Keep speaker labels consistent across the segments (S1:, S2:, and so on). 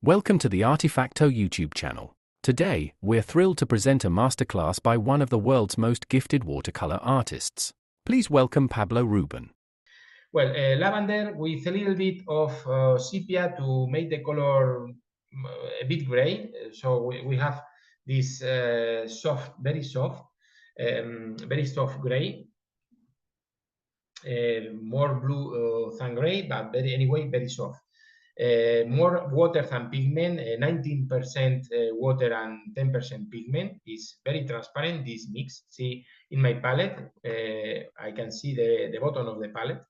S1: Welcome to the Artefacto YouTube channel. Today, we're thrilled to present a masterclass by one of the world's most gifted watercolor artists. Please welcome Pablo Rubén.
S2: Well, lavender with a little bit of sepia to make the color a bit gray. So we have this very soft gray, more blue than gray, but anyway, very soft. More water than pigment, 19% water and 10% pigment. Is very transparent, this mix. See, in my palette, I can see the bottom of the palette.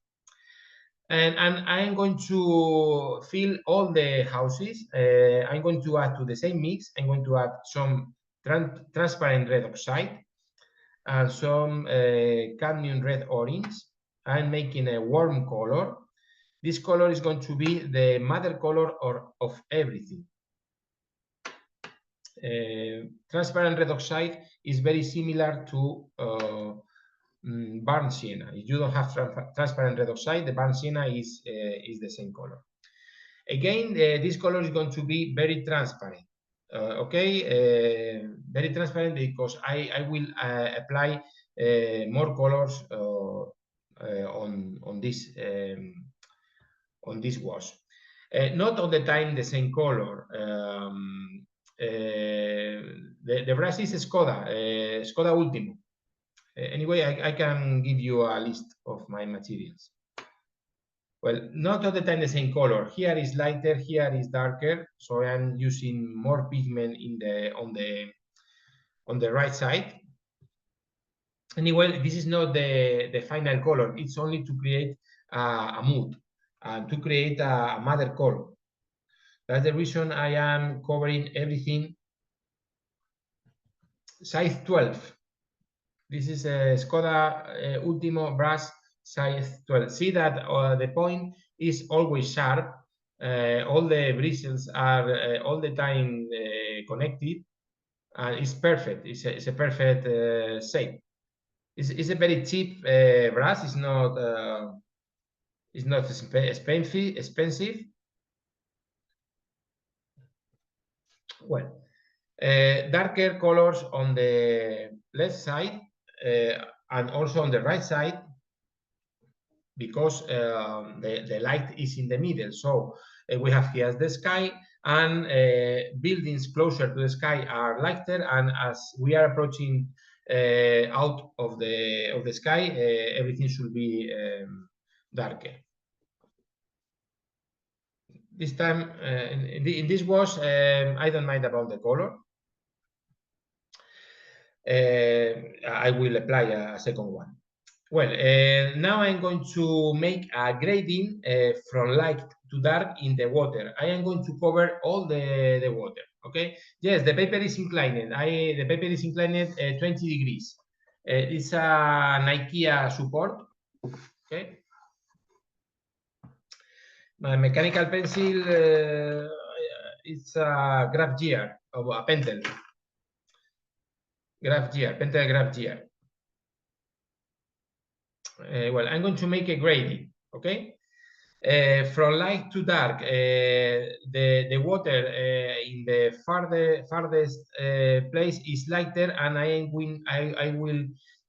S2: And I'm going to fill all the houses. I'm going to add to the same mix, I'm going to add some transparent red oxide and some cadmium red orange. I'm making a warm color. This color is going to be the mother color of everything. Transparent red oxide is very similar to burnt sienna. If you don't have transparent red oxide, the burnt sienna is the same color. Again, this color is going to be very transparent. Very transparent because I will apply more colors on this wash. Not all the time the same color. The brush is Skoda Ultimo. Anyway, I can give you a list of my materials. Well, not all the time the same color. Here is lighter, here is darker. So I'm using more pigment on the right side. Anyway, this is not the final color. It's only to create a mood and to create a mother color. That's the reason I am covering everything. Size 12. This is a Skoda Ultimo brush, size 12. See that the point is always sharp. All the bristles are all the time connected. It's perfect. It's a perfect shape. It's a very cheap brush. It's not expensive. Well, darker colors on the left side and also on the right side, because the light is in the middle. So we have here the sky, and buildings closer to the sky are lighter, and as we are approaching out of the sky, everything should be darker. This time in this wash, I don't mind about the color. I will apply a second one. Well, now I'm going to make a grading from light to dark in the water. I am going to cover all the water. Okay. Yes, the paper is inclined. The paper is inclined 20 degrees. It's an IKEA support. Okay. My mechanical pencil, it's a graph gear or a pentel. Pentel graph gear. Well, I'm going to make a grading, okay? From light to dark, the water in the farthest place is lighter, and I will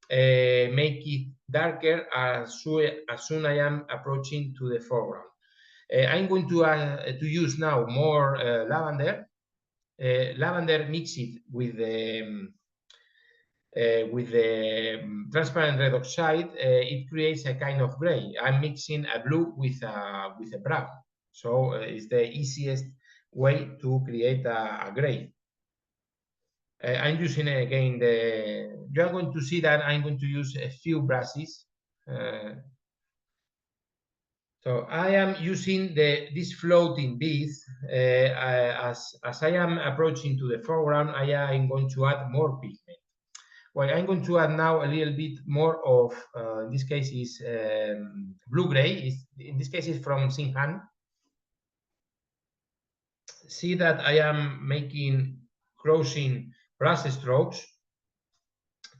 S2: make it darker as soon I am approaching to the foreground. I'm going to use now more lavender. Lavender mixed with the transparent red oxide, it creates a kind of gray. I'm mixing a blue with a brown, so it's the easiest way to create a gray. I'm using again you are going to see that I'm going to use a few brushes. So I am using this floating beads. As I am approaching to the foreground, I am going to add more pigment. Well, I'm going to add now a little bit more of, in this case is blue-gray. In this case is from Sinhan. See that I am making crossing brush strokes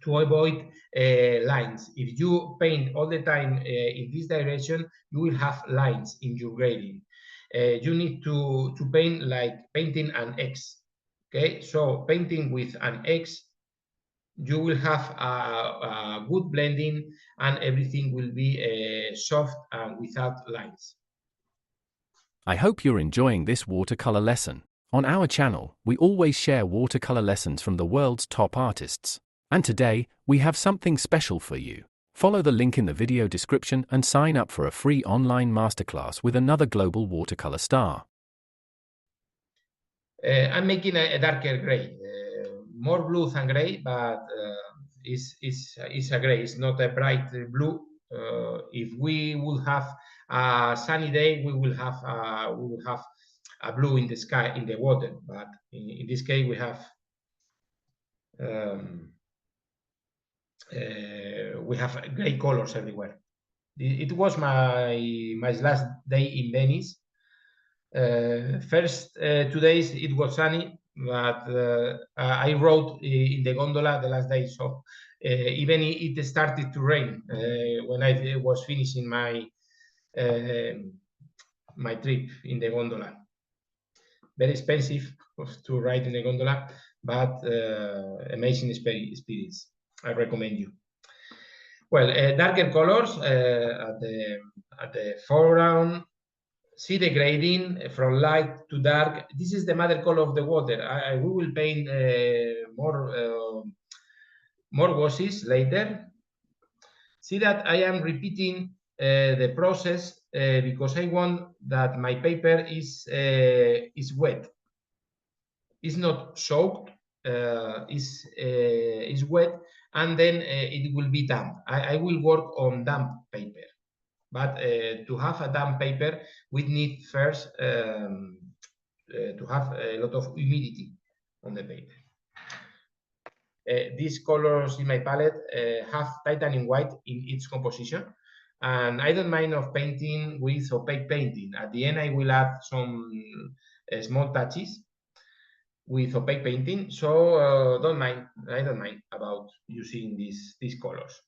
S2: to avoid lines. If you paint all the time in this direction, you will have lines in your grading. you need to paint like painting an X. Okay, so painting with an X, you will have a good blending and everything will be soft and without lines.
S1: I hope you're enjoying this watercolor lesson. On our channel, we always share watercolor lessons from the world's top artists. And today, we have something special for you. Follow the link in the video description and sign up for a free online masterclass with another global watercolor star.
S2: I'm making a darker gray, more blue than gray, but it's a gray. It's not a bright blue. If we will have a sunny day, we will have a blue in the sky, in the water. But in this case, we have gray colors everywhere. It was my last day in Venice. First 2 days it was sunny, but I rode in the gondola the last day, so even it started to rain when I was finishing my trip in the gondola. Very expensive to ride in the gondola, but amazing experience. I recommend you. Well, darker colors at the foreground. See the grading from light to dark. This is the mother color of the water. We will paint more washes later. See that I am repeating the process because I want that my paper is wet. It's not soaked. Is wet, and then it will be damp. I will work on damp paper. But to have a damp paper, we need first to have a lot of humidity on the paper. These colors in my palette have titanium white in its composition, and I don't mind of painting with opaque painting. At the end, I will add some small touches with opaque painting, so I don't mind about using these colors.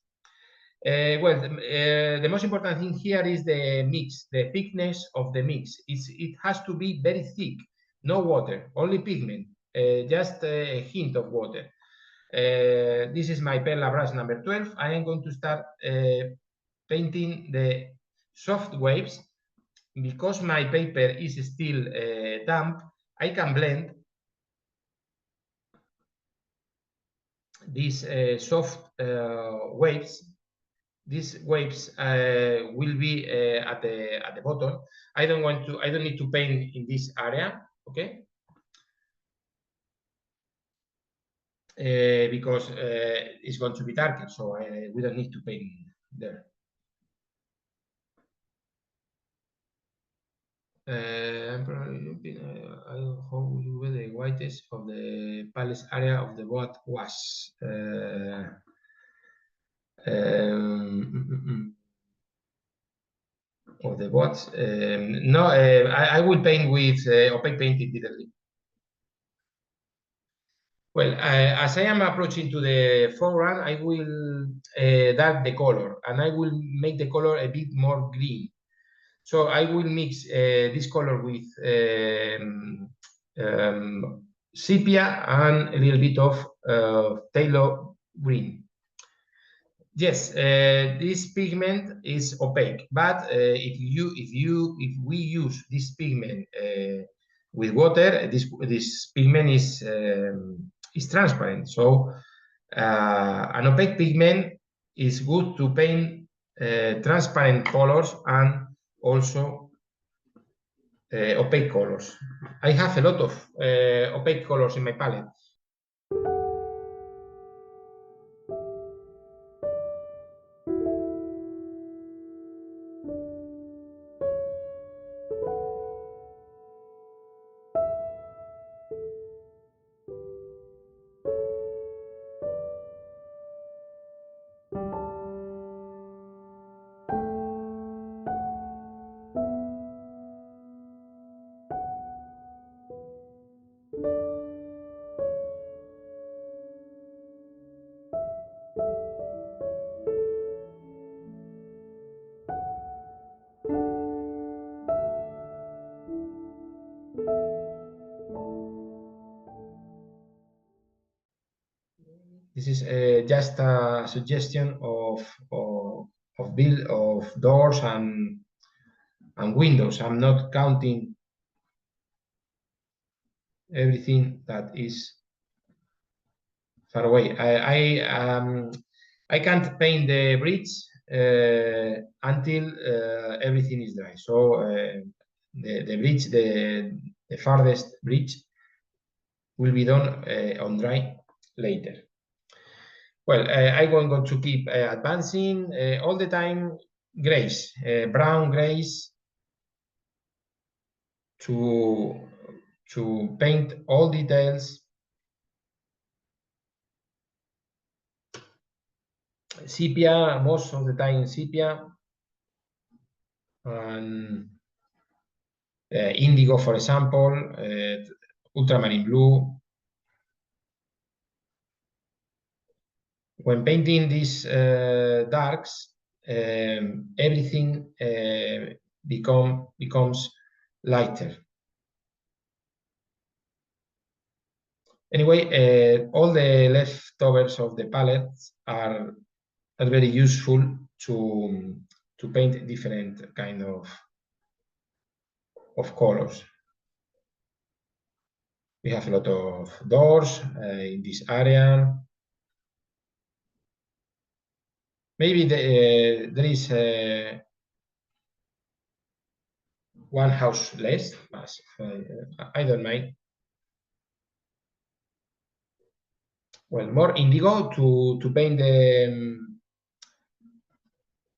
S2: Well, the most important thing here is the mix, the thickness of the mix. It has to be very thick, no water, only pigment, just a hint of water. This is my Perla brush number 12. I am going to start painting the soft waves. Because my paper is still damp, I can blend these soft waves. These waves will be at the bottom. I don't need to paint in this area, okay? Because it's going to be darker, so we don't need to paint there. I'm probably looking. I hope you will the whitest of the palette area of the boat was. Of the bots. No, I will paint with opaque painting directly. Well, as I am approaching to the foreground, I will dark the color, and I will make the color a bit more green. So I will mix this color with sepia and a little bit of phthalo green. Yes, this pigment is opaque, but if we use this pigment with water, this pigment is transparent. So an opaque pigment is good to paint transparent colors and also opaque colors. I have a lot of opaque colors in my palette. This is just a suggestion of build of doors and windows. I'm not counting everything that is far away. I can't paint the bridge until everything is dry. So the bridge, the farthest bridge, will be done on dry later. Well, I'm going to keep advancing all the time. Grays, brown grays, to paint all details. Sepia, most of the time sepia, and indigo, for example, ultramarine blue. When painting these darks, everything becomes lighter. Anyway, all the leftovers of the palettes are very useful to paint different kind of colors. We have a lot of doors in this area. Maybe there is one house less, but I don't mind. Well, more indigo to paint the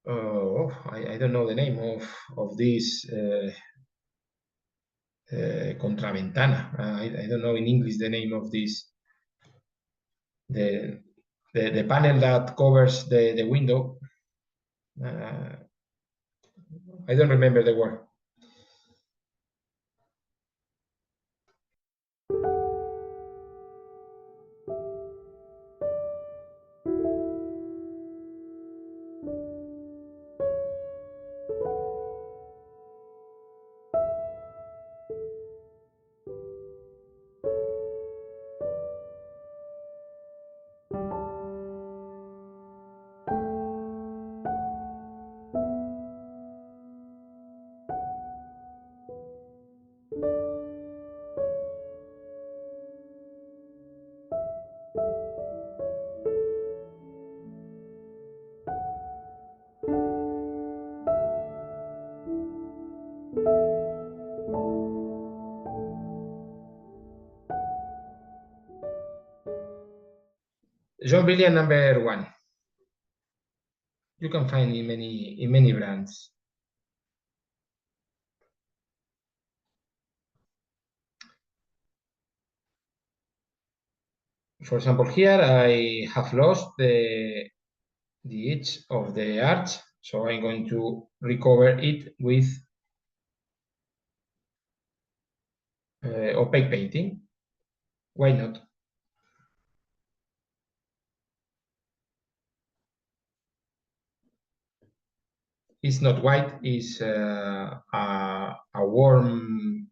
S2: I don't know the name of this contraventana. I don't know in English the name of this the panel that covers the window. I don't remember the word. John Brilliant #1. You can find in many brands. For example, here I have lost the edge of the arch, so I'm going to recover it with opaque painting. Why not? It's not white, it's a warm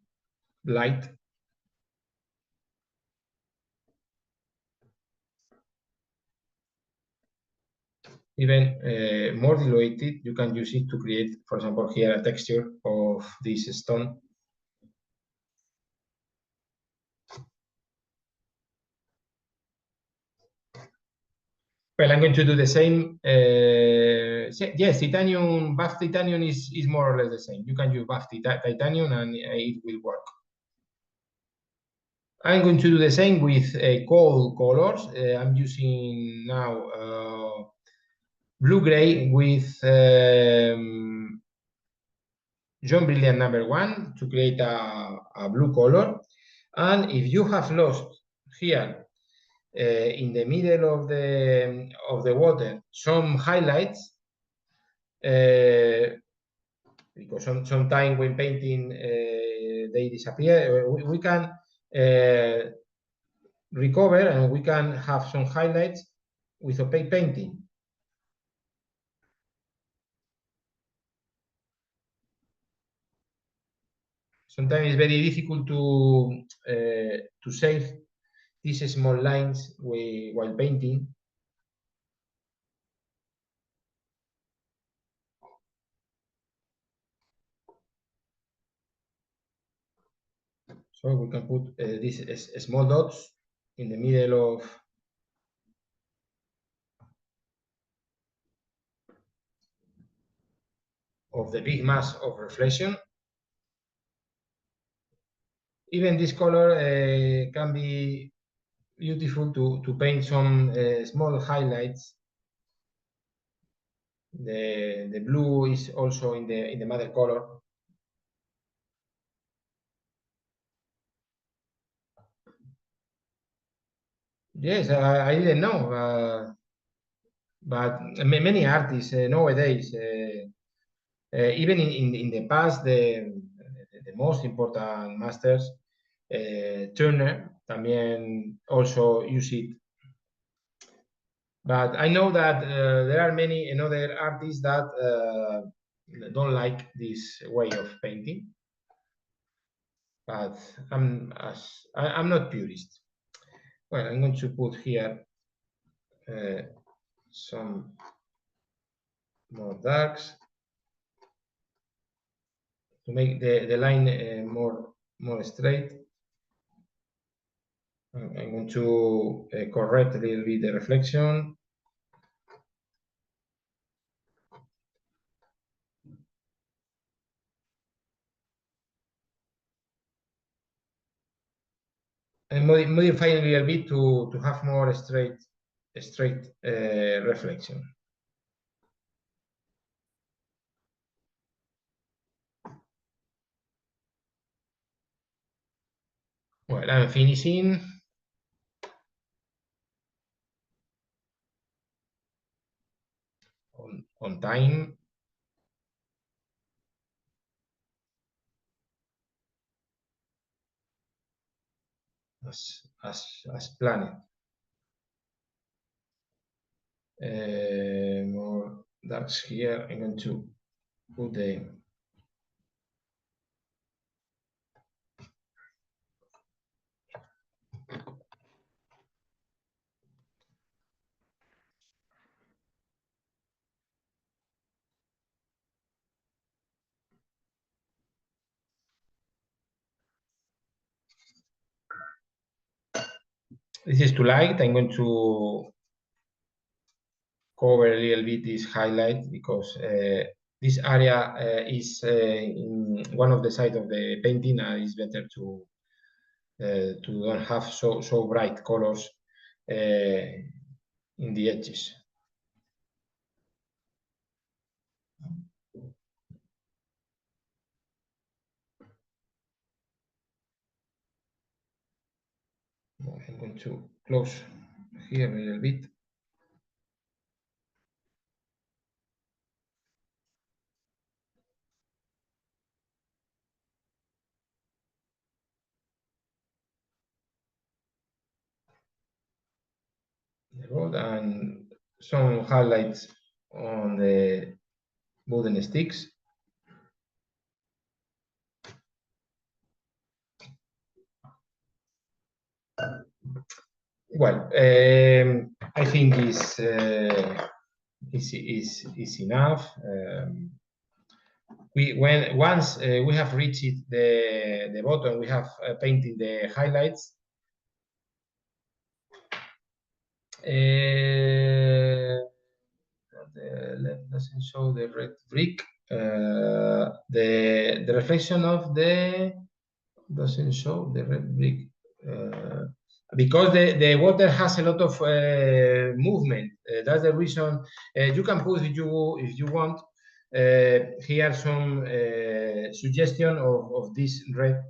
S2: light. Even more diluted, you can use it to create, for example, here a texture of this stone. Well, I'm going to do the same. Yes, titanium, buff titanium is more or less the same. You can use buff titanium and it will work. I'm going to do the same with cold colors. I'm using now blue-gray with John Brilliant #1 to create a blue color. And if you have lost here in the middle of the water some highlights, because sometimes when painting they disappear, we can recover and we can have some highlights with opaque painting. Sometimes it's very difficult to save these small lines while painting. So we can put these small dots in the middle of the big mass of reflection. Even this color can be beautiful to paint some small highlights. The blue is also in the mother color. Yes, I didn't know, but many artists nowadays, even in the past, the most important masters, Turner, también also use it. But I know that there are many another artists that don't like this way of painting. But I'm not purist. Well, I'm going to put here some more darks to make the line more straight. I'm going to correct a little bit the reflection. And modify a little bit to have more straight reflection. Well, I'm finishing. On time. As planned. More darks here. I'm going to put the this is too light. I'm going to cover a little bit this highlight because this area is in one of the sides of the painting, and it's better to don't have so bright colors in the edges. I'm going to close here a little bit. The road and some highlights on the wooden sticks. Well, I think is enough. Once we have reached the bottom, we have painted the highlights. The left doesn't show the red brick. The reflection of the doesn't show the red brick because the water has a lot of movement. That's the reason. You can put if you want here some suggestion of this red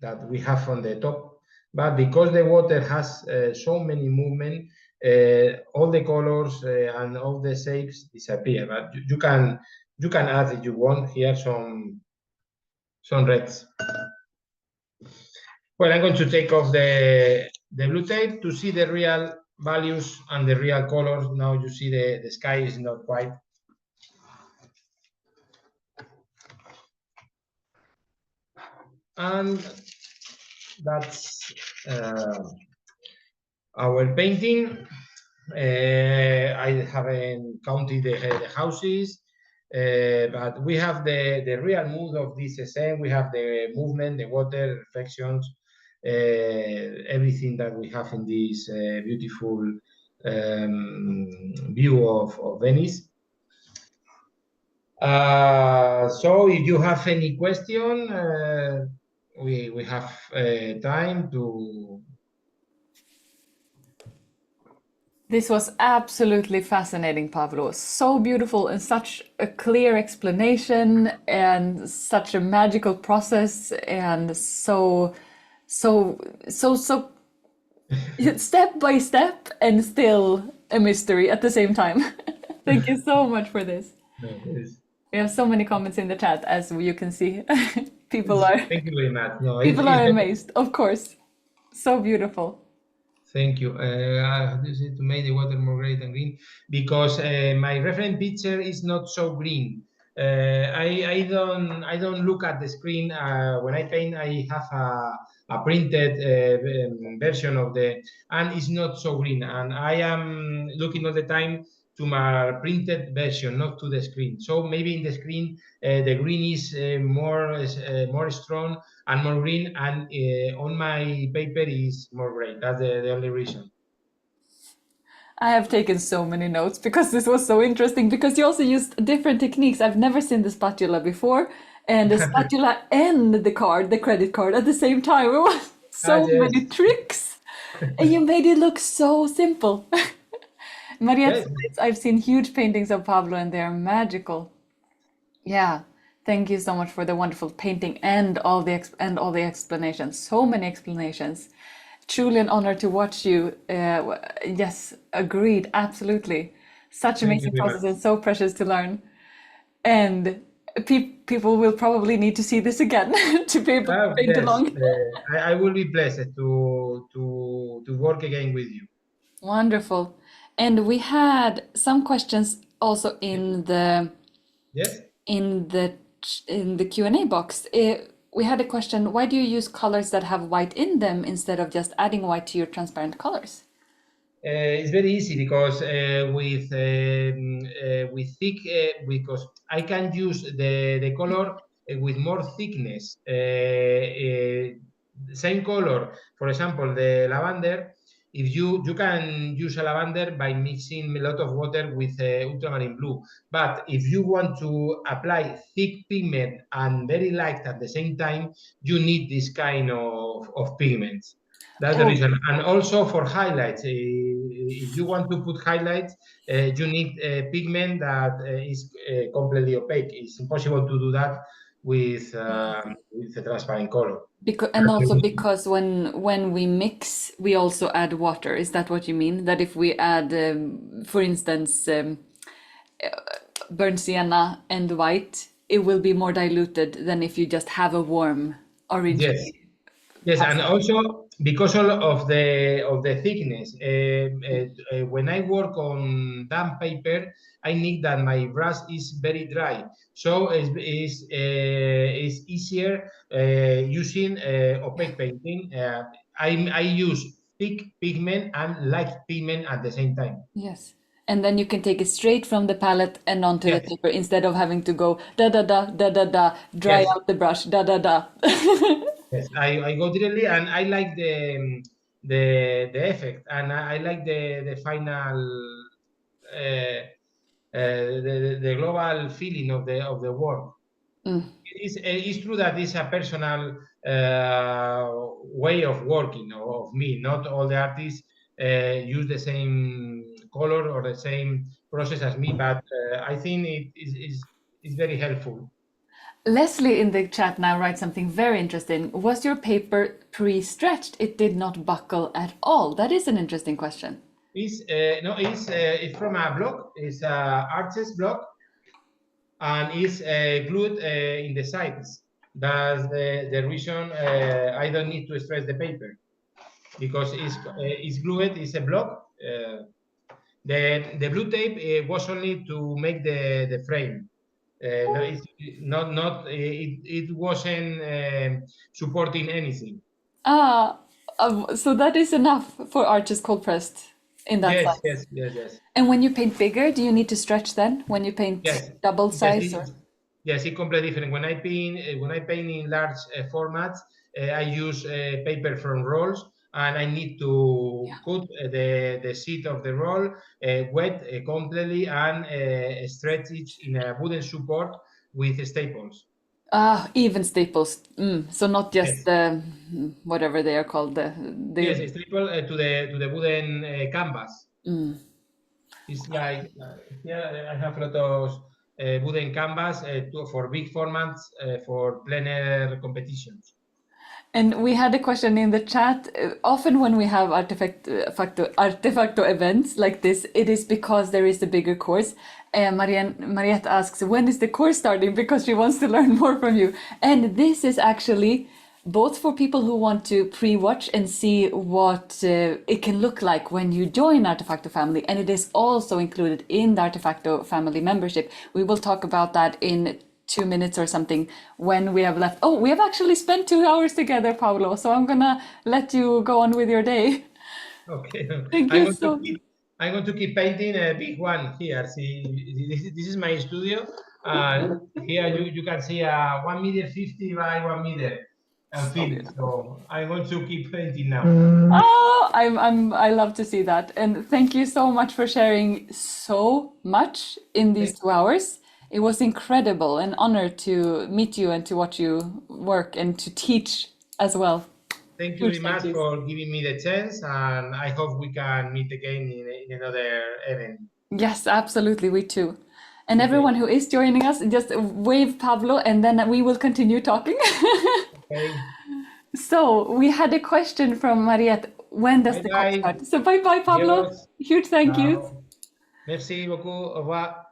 S2: that we have on the top, but because the water has so many movement, all the colors and all the shapes disappear. But you can add if you want here some reds. Well, I'm going to take off the blue tape to see the real values and the real colors. Now you see the sky is not white. And that's our painting. I haven't counted the houses, but we have the real mood of this scene. We have the movement, the water, reflections, everything that we have in this beautiful view of Venice. So if you have any question, we have time to.
S3: This was absolutely fascinating, Pablo. So beautiful and such a clear explanation and such a magical process and so step by step and still a mystery at the same time. Thank you so much for this. We have so many comments in the chat, as you can see. People are
S2: Thank you very much. No,
S3: people are amazed, of course. So beautiful.
S2: Thank you. How do you say to make the water more gray than green? Because my reference picture is not so green. I don't look at the screen when I paint. I have a printed version of the, and it's not so green. And I am looking all the time to my printed version, not to the screen. So maybe in the screen the green is more strong and more green, and on my paper is more gray. That's the only reason.
S3: I have taken so many notes because this was so interesting, because you also used different techniques. I've never seen the spatula before, and the spatula and the credit card at the same time. It was so
S2: Yes.
S3: many tricks, and you made it look so simple. Mariette,
S2: Yes.
S3: I've seen huge paintings of Pablo and they're magical. Yeah, thank you so much for the wonderful painting and all the explanations. So many explanations. Truly an honor to watch you. Yes, agreed, absolutely. Such
S2: Thank you
S3: amazing
S2: very
S3: process
S2: much.
S3: and so precious to learn. And people will probably need to see this again to be able to paint
S2: Yes,
S3: along.
S2: I will be blessed to work again with you.
S3: Wonderful. And we had some questions also in the
S2: Yes.
S3: in the in the Q&A box. We had a question: why do you use colors that have white in them instead of just adding white to your transparent colors?
S2: It's very easy because with thick, because I can use the color with more thickness. Same color, for example, the lavender. If you can use a lavender by mixing a lot of water with ultramarine blue, but if you want to apply thick pigment and very light at the same time, you need this kind of pigments. That's the reason. And also for highlights, if you want to put highlights, you need a pigment that is completely opaque. It's impossible to do that with a transparent color.
S3: Because when we mix, we also add water. Is that what you mean? That if we add, for instance, burnt sienna and white, it will be more diluted than if you just have a warm orange.
S2: Yes. Yes, and also because of the thickness, when I work on damp paper, I need that my brush is very dry, so it's easier using opaque painting. I use thick pigment and light pigment at the same time.
S3: Yes. And then you can take it straight from the palette and onto the
S2: Yes,
S3: paper instead of having to go da da da da da da, dry
S2: yes,
S3: out the brush, da da da.
S2: yes. I go directly, and I like the effect, and I like the final. Uh, the global feeling of the work. It's true that it's a personal way of working of me. Not all the artists use the same color or the same process as me, but I think it's very helpful.
S3: Leslie in the chat now writes something very interesting. Was your paper pre-stretched? It did not buckle at all. That is an interesting question.
S2: It's from a blog. It's a artist blog, and it's glued in the sides. That's the reason I don't need to stretch the paper, because it's glued. It's a block. The blue tape was only to make the frame. No, it's not it wasn't supporting anything.
S3: Ah, So that is enough for arches cold pressed in that
S2: Yes,
S3: size.
S2: yes, yes, yes.
S3: And when you paint bigger, do you need to stretch then? When you paint
S2: Yes,
S3: double
S2: yes,
S3: size? Or?
S2: yes, it's completely different. When I paint in large formats, I use paper from rolls, and I need to cut the sheet of the roll wet completely and stretch it in a wooden support with staples.
S3: Ah, even staples. So not just
S2: Yes,
S3: the whatever they are called.
S2: yes, staple to the wooden canvas. It's like here I have a lot of wooden canvas for big formats for plein air competitions.
S3: And we had a question in the chat. Often when we have Artefacto events like this, it is because there is a bigger course. Mariette asks, when is the course starting? Because she wants to learn more from you. And this is actually both for people who want to pre-watch and see what it can look like when you join Artefacto family. And it is also included in the Artefacto family membership. We will talk about that in 2 minutes or something when we have left. Oh, we have actually spent 2 hours together, Pablo. So I'm gonna let you go on with your day.
S2: Okay,
S3: Thank
S2: I'm
S3: you
S2: going to
S3: so
S2: keep I'm going to keep painting a big one here. See, this is my studio. Here you can see a 1 meter 50 by 1 meter and finished. So I'm going to keep painting now.
S3: Oh, I love to see that. And thank you so much for sharing so much in these 2 hours. It was incredible, an honor to meet you and to watch you work and to teach as well.
S2: Thank you very
S3: Huge thank
S2: much
S3: yous.
S2: for giving me the chance, and I hope we can meet again in another event.
S3: Yes, absolutely, we too. And
S2: Okay.
S3: everyone who is joining us, just wave Pablo and then we will continue talking.
S2: Okay.
S3: So we had a question from Mariette. When does
S2: Bye
S3: the course
S2: bye.
S3: start? So bye bye, Pablo.
S2: Adios.
S3: Huge thank yous.
S2: Ciao. Merci beaucoup. Au revoir.